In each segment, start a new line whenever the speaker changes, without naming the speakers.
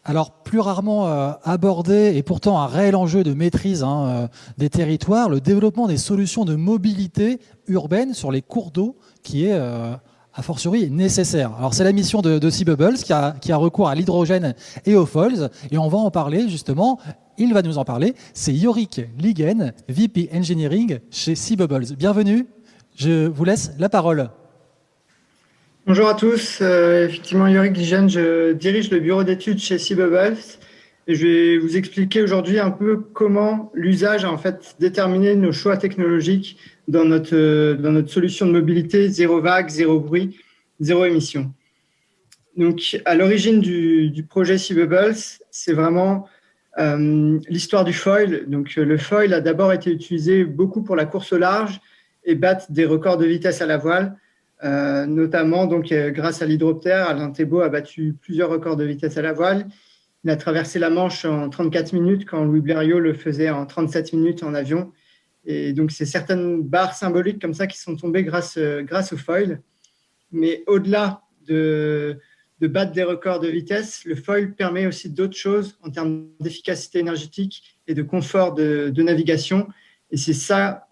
Alors, plus rarement abordé et pourtant un réel enjeu de maîtrise des territoires, le développement des solutions de mobilité urbaine sur les cours d'eau qui est a fortiori nécessaire. Alors, c'est la mission de Sea Bubbles qui a recours à l'hydrogène et aux foils et on va en parler justement. Il va nous en parler. C'est Yorick Ligen, VP Engineering chez Sea Bubbles. Bienvenue. Je vous laisse la parole.
Bonjour à tous, effectivement Yorick Ligen, je dirige le bureau d'études chez Sea Bubbles et je vais vous expliquer aujourd'hui un peu comment l'usage a en fait déterminé nos choix technologiques dans notre solution de mobilité zéro vague, zéro bruit, zéro émission. Donc à l'origine du projet Sea Bubbles, c'est vraiment l'histoire du foil. Donc le foil a d'abord été utilisé beaucoup pour la course au large et battre des records de vitesse à la voile. Notamment donc grâce à l'hydroptère, Alain Thébault a battu plusieurs records de vitesse à la voile. Il a traversé la Manche en 34 minutes quand Louis Blériot le faisait en 37 minutes en avion. Et donc c'est certaines barres symboliques comme ça qui sont tombées grâce au foil. Mais au-delà de battre des records de vitesse, le foil permet aussi d'autres choses en termes d'efficacité énergétique et de confort de navigation. Et c'est ça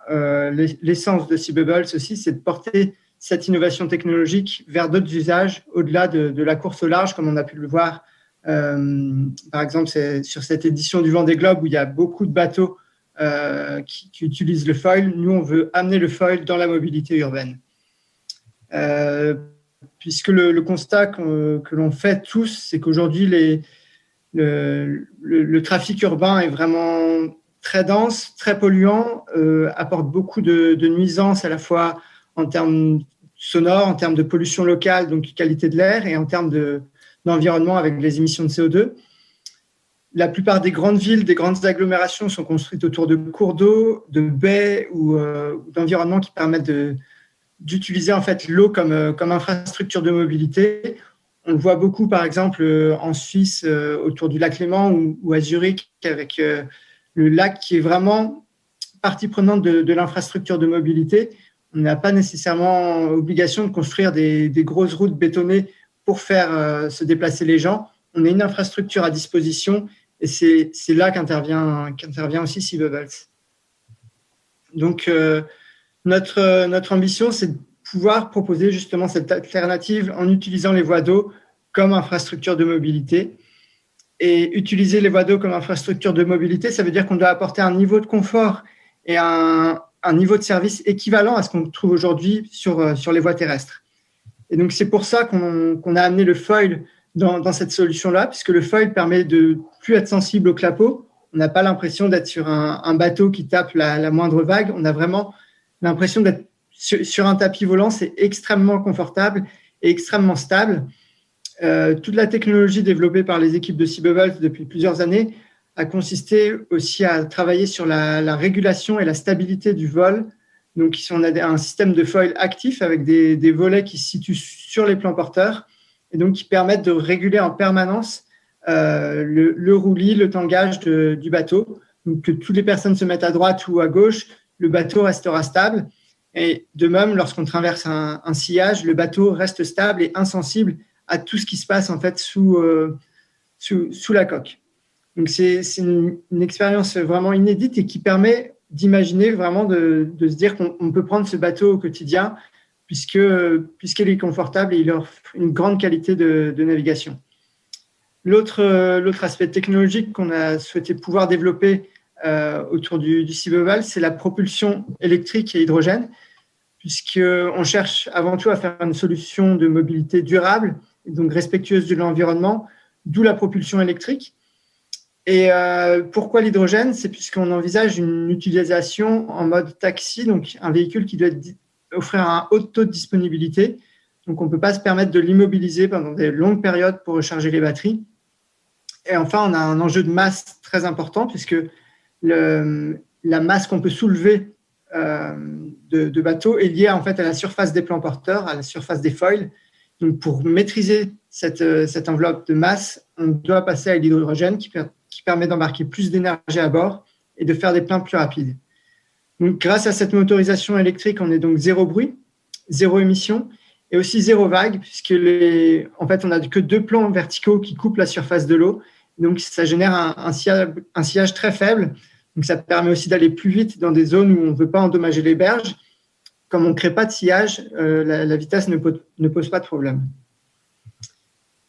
l'essence de Sea Bubbles aussi, c'est de porter cette innovation technologique vers d'autres usages au-delà de la course au large, comme on a pu le voir, par exemple, c'est sur cette édition du Vendée Globe où il y a beaucoup de bateaux qui utilisent le foil. Nous, on veut amener le foil dans la mobilité urbaine. Puisque le constat que l'on fait tous, c'est qu'aujourd'hui, le trafic urbain est vraiment très dense, très polluant, apporte beaucoup de nuisances à la fois en termes sonores, en termes de pollution locale, donc qualité de l'air, et en termes d'environnement avec les émissions de CO2. La plupart des grandes villes, des grandes agglomérations sont construites autour de cours d'eau, de baies ou d'environnements qui permettent d'utiliser en fait l'eau comme infrastructure de mobilité. On le voit beaucoup, par exemple, en Suisse, autour du lac Léman ou à Zurich, avec le lac qui est vraiment partie prenante de l'infrastructure de mobilité. On n'a pas nécessairement obligation de construire des grosses routes bétonnées pour faire se déplacer les gens. On a une infrastructure à disposition et c'est là qu'intervient aussi Sea Bubbles. Donc, notre ambition, c'est de pouvoir proposer justement cette alternative en utilisant les voies d'eau comme infrastructure de mobilité. Et utiliser les voies d'eau comme infrastructure de mobilité, ça veut dire qu'on doit apporter un niveau de confort et un niveau de service équivalent à ce qu'on trouve aujourd'hui sur les voies terrestres. Et donc, c'est pour ça qu'on a amené le foil dans cette solution-là, puisque le foil permet de plus être sensible au clapot. On n'a pas l'impression d'être sur un bateau qui tape la moindre vague. On a vraiment l'impression d'être sur un tapis volant. C'est extrêmement confortable et extrêmement stable. Toute la technologie développée par les équipes de Sea Bubbles depuis plusieurs années a consisté aussi à travailler sur la régulation et la stabilité du vol. Donc, ici, on a un système de foil actif avec des volets qui se situent sur les plans porteurs et donc qui permettent de réguler en permanence le roulis, le tangage du bateau. Donc, que toutes les personnes se mettent à droite ou à gauche, le bateau restera stable. Et de même, lorsqu'on traverse un sillage, le bateau reste stable et insensible à tout ce qui se passe en fait sous la coque. Donc, c'est une expérience vraiment inédite et qui permet d'imaginer vraiment de se dire qu'on peut prendre ce bateau au quotidien puisqu'il est confortable et il offre une grande qualité de navigation. L'autre aspect technologique qu'on a souhaité pouvoir développer autour du Sea Bubbles, c'est la propulsion électrique et hydrogène, puisqu'on cherche avant tout à faire une solution de mobilité durable et donc respectueuse de l'environnement, d'où la propulsion électrique. Et pourquoi l'hydrogène ? C'est puisqu'on envisage une utilisation en mode taxi, donc un véhicule qui doit offrir un haut taux de disponibilité. Donc, on ne peut pas se permettre de l'immobiliser pendant des longues périodes pour recharger les batteries. Et enfin, on a un enjeu de masse très important puisque la masse qu'on peut soulever de bateaux est liée en fait à la surface des plans porteurs, à la surface des foils. Donc, pour maîtriser cette enveloppe de masse, on doit passer à l'hydrogène qui permet d'embarquer plus d'énergie à bord et de faire des pleins plus rapides. Donc, grâce à cette motorisation électrique, on est donc zéro bruit, zéro émission et aussi zéro vague, puisque en fait, on n'a que 2 plans verticaux qui coupent la surface de l'eau Donc, ça génère un sillage très faible. Donc, ça permet aussi d'aller plus vite dans des zones où on ne veut pas endommager les berges. Comme on ne crée pas de sillage, la vitesse ne pose pas de problème.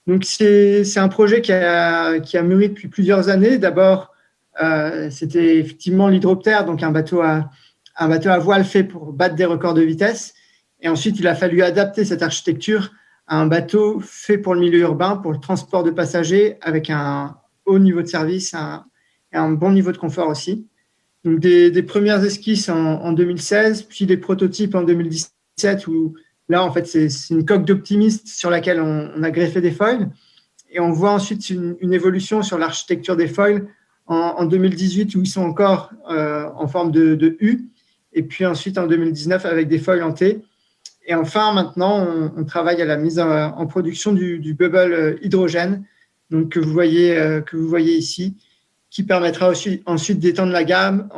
Donc, c'est un projet qui a mûri depuis plusieurs années. D'abord, c'était effectivement l'hydroptère, donc un bateau à voile fait pour battre des records de vitesse. Et ensuite, il a fallu adapter cette architecture à un bateau fait pour le milieu urbain, pour le transport de passagers, avec un haut niveau de service et un bon niveau de confort aussi. Donc, des premières esquisses en 2016, puis des prototypes en 2017, où là, en fait, c'est une coque d'optimiste sur laquelle on a greffé des foils. Et on voit ensuite une évolution sur l'architecture des foils en 2018, où ils sont encore en forme de U. Et puis ensuite, en 2019, avec des foils en T. Et enfin, maintenant, on travaille à la mise en production du bubble hydrogène, donc que vous voyez ici, qui permettra aussi, ensuite d'étendre la gamme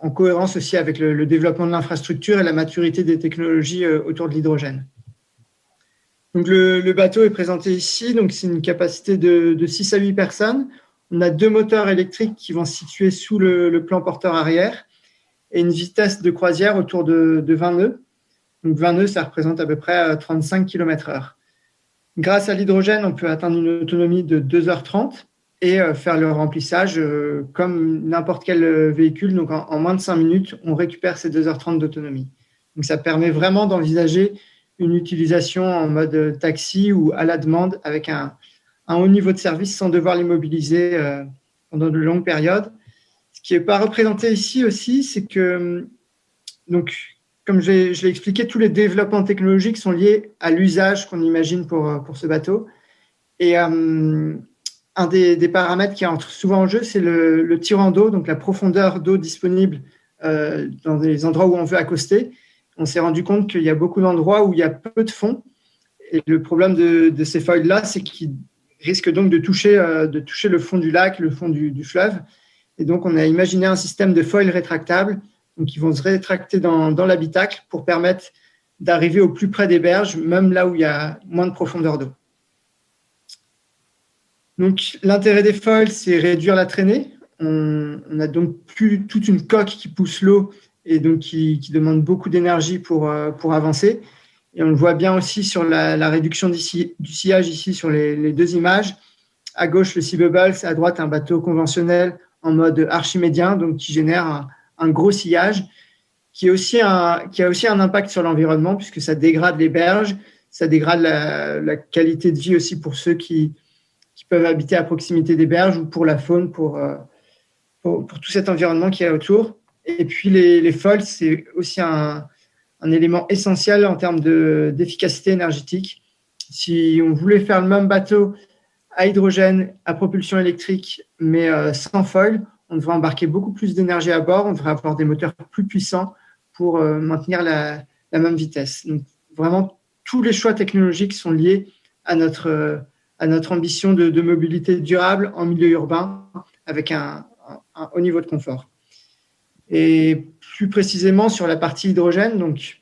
en cohérence aussi avec le développement de l'infrastructure et la maturité des technologies autour de l'hydrogène. Donc le bateau est présenté ici, donc c'est une capacité de 6 à 8 personnes. On a 2 moteurs électriques qui vont se situer sous le plan porteur arrière et une vitesse de croisière autour de 20 nœuds. Donc 20 nœuds, ça représente à peu près 35 km/h. Grâce à l'hydrogène, on peut atteindre une autonomie de 2h30 et faire le remplissage comme n'importe quel véhicule. Donc en moins de 5 minutes, on récupère ces 2h30 d'autonomie. Donc ça permet vraiment d'envisager une utilisation en mode taxi ou à la demande avec un haut niveau de service sans devoir l'immobiliser pendant de longues périodes. Ce qui n'est pas représenté ici aussi, c'est que, donc, comme je l'ai expliqué, tous les développements technologiques sont liés à l'usage qu'on imagine pour ce bateau. Et un des paramètres qui entre souvent en jeu, c'est le tirant d'eau, donc la profondeur d'eau disponible dans des endroits où on veut accoster. On s'est rendu compte qu'il y a beaucoup d'endroits où il y a peu de fond. Et le problème de ces foils-là, c'est qu'ils risquent donc de toucher le fond du lac, le fond du fleuve. Et donc, on a imaginé un système de foils rétractables, donc qui vont se rétracter dans l'habitacle pour permettre d'arriver au plus près des berges, même là où il y a moins de profondeur d'eau. Donc, l'intérêt des foils, c'est réduire la traînée. On a donc plus toute une coque qui pousse l'eau et donc qui demande beaucoup d'énergie pour avancer. Et on le voit bien aussi sur la réduction du sillage ici sur les 2 images. À gauche, le Sea Bubbles, à droite, un bateau conventionnel en mode archimédien, donc qui génère un gros sillage, qui a aussi un impact sur l'environnement, puisque ça dégrade les berges, ça dégrade la qualité de vie aussi pour ceux qui peuvent habiter à proximité des berges ou pour la faune, pour tout cet environnement qui est autour. Et puis les foils, c'est aussi un élément essentiel en termes d'efficacité énergétique. Si on voulait faire le même bateau à hydrogène, à propulsion électrique, mais sans foil, on devrait embarquer beaucoup plus d'énergie à bord, on devrait avoir des moteurs plus puissants pour maintenir la même vitesse. Donc, vraiment, tous les choix technologiques sont liés à notre ambition de mobilité durable en milieu urbain avec un haut niveau de confort. Et plus précisément sur la partie hydrogène, donc,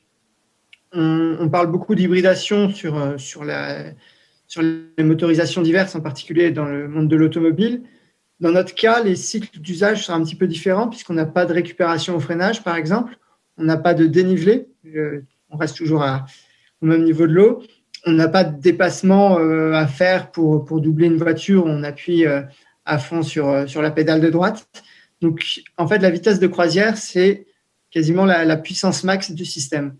on parle beaucoup d'hybridation sur les motorisations diverses, en particulier dans le monde de l'automobile. Dans notre cas, les cycles d'usage sont un petit peu différents puisqu'on n'a pas de récupération au freinage, par exemple. On n'a pas de dénivelé. On reste toujours au même niveau de l'eau. On n'a pas de dépassement à faire pour doubler une voiture. On appuie à fond sur la pédale de droite. Donc, en fait, la vitesse de croisière, c'est quasiment la puissance max du système.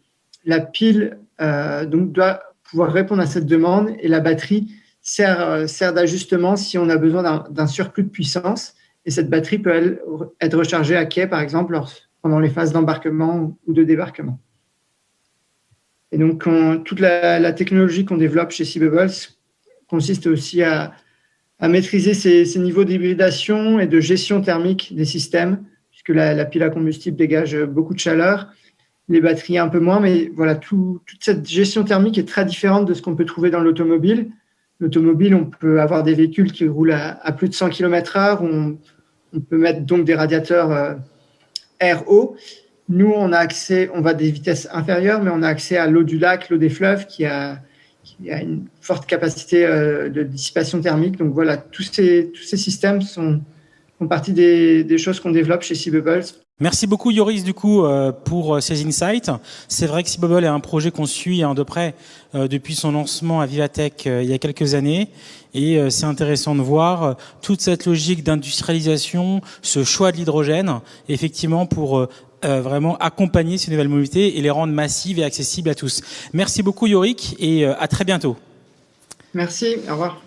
La pile donc, doit pouvoir répondre à cette demande et la batterie sert d'ajustement si on a besoin d'un surplus de puissance. Et cette batterie peut être rechargée à quai, par exemple, pendant les phases d'embarquement ou de débarquement. Et donc, toute la technologie qu'on développe chez Sea Bubbles consiste aussi à maîtriser ces niveaux d'hybridation et de gestion thermique des systèmes, puisque la pile à combustible dégage beaucoup de chaleur, les batteries un peu moins, mais voilà, toute cette gestion thermique est très différente de ce qu'on peut trouver dans l'automobile. L'automobile, on peut avoir des véhicules qui roulent à plus de 100 km/h, on peut mettre donc des radiateurs air-eau. Nous, on va à des vitesses inférieures, mais on a accès à l'eau du lac, l'eau des fleuves, qui a qui a une forte capacité de dissipation thermique. Donc voilà, tous ces systèmes font partie des choses qu'on développe chez Seabubbles.
Merci beaucoup Yoris du coup pour ces insights. C'est vrai que Seabubble est un projet qu'on suit de près depuis son lancement à Vivatech il y a quelques années, et c'est intéressant de voir toute cette logique d'industrialisation, ce choix de l'hydrogène, effectivement pour vraiment accompagner ces nouvelles mobilités et les rendre massives et accessibles à tous. Merci beaucoup Yorick, et à très bientôt.
Merci, au revoir.